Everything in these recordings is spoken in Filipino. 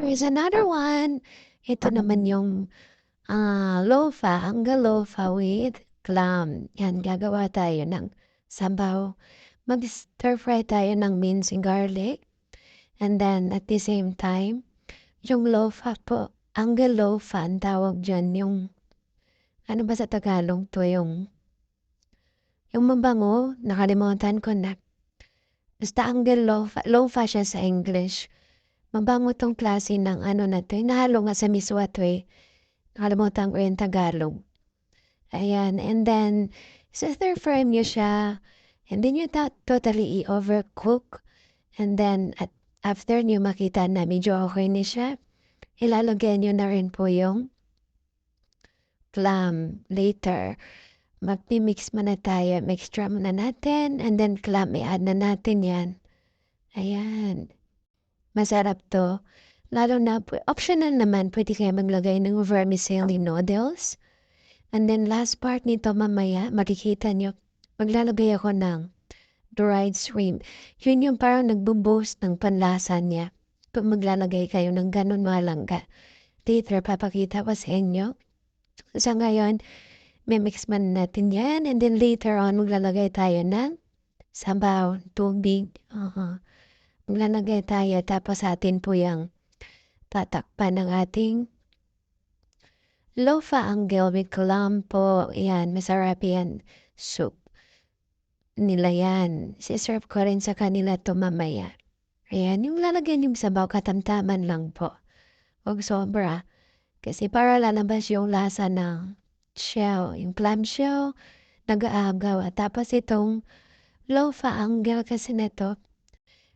Here's another one. Ito naman yung lofa, angga-lofa with clam. Yan, gagawa tayo ng sabaw. Mag-stir fry tayo ng minced garlic. And then, at the same time, yung lofa po, angga-lofa, ang tawag dyan, yung, ano ba sa Tagalog to, yung mabango, nakalimutan ko na. Basta angga-lofa, lofa siya sa English. Mabango tong klase ng ano na to, nahalo nga sa miswa to eh. Nakalimutan ko yung Tagalog. Ayan, and then, stir-fry niyo siya. Hindi niyo totally i-overcook. And then, after niyo makita na medyo okay na siya, ilalagay niyo na rin po yung clam later. Magmi-mix muna tayo. Mixture muna natin. And then, clam, i-add na natin yan. Ayan. Masarap to. Lalo na, optional naman, pwede kayo maglagay ng vermicelli noodles. And then last part nito mamaya, makikita nyo, maglalagay ako ng dried shrimp. Yun yung parang nagbo-boost ng panlasa niya. Kung maglalagay kayo ng ganun mga langga. Later, papakita ko sa inyo. Sa ngayon, may mix man natin yan. And then later on, maglalagay tayo ng sabaw, tubig. Maglalagay tayo. Tapos atin po yung tatakpan ng ating lofa angel with clam po. Yan, masarap yan. Soup nila yan. Siserve ko rin sa kanila to mamaya. Ayan, yung lalagyan yung sabaw, katamtaman lang po. Huwag sobra. Kasi para lalabas yung lasa ng shell. Yung clam shell, nag-aagaw. At tapos itong lofa angel kasi neto,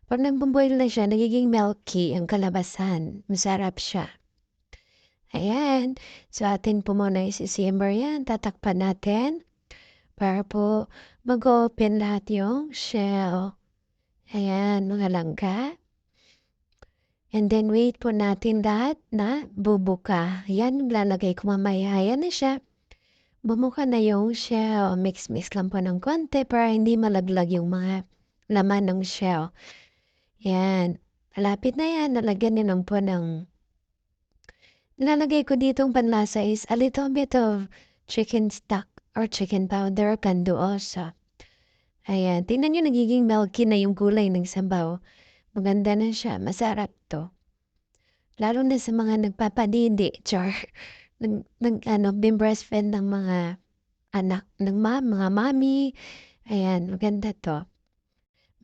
pag nagbuboil na siya, nagiging milky ang kalabasan. Masarap siya. Ayan. So, atin po muna isi-simmer yan. Tatakpan natin para po mag-open lahat yung shell. Ayan, mga langka. And then, wait po natin lahat na bubuka. Yan, lalagay ko mamaya. Ayan na siya. Bumuka na yung shell. Mix-mix lang po ng konti para hindi malaglag yung mga laman ng shell. Yan. Malapit na yan. Nalagyan niyo lang po ng nilalagay ko ditong panlasa is a little bit of chicken stock or chicken powder, canduosa. Ayan, tingnan nyo nagiging milky na yung gulay ng sabaw. Maganda na siya, masarap to. Lalo na sa mga nagpapadidi, char. Breastfeed ng mga anak, ng mga mami. Ayan, maganda to.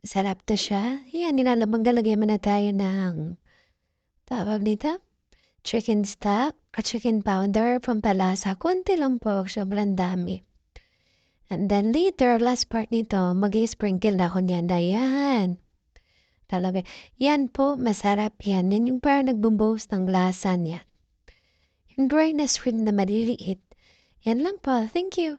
Masarap to siya. Ayan, maglalagay mo na tayo ng tawag nito. Chicken stock at chicken powder, pampalasa. Konti lang po, sobrang dami. And then later, last part nito, mag-sprinkle na ako niyan. Ayan. Talaga. Yan po, masarap yan. Yan yung parang nagbo-boost ng lasa niya. Yung dry na shrimp na maliliit. Yan lang po. Thank you.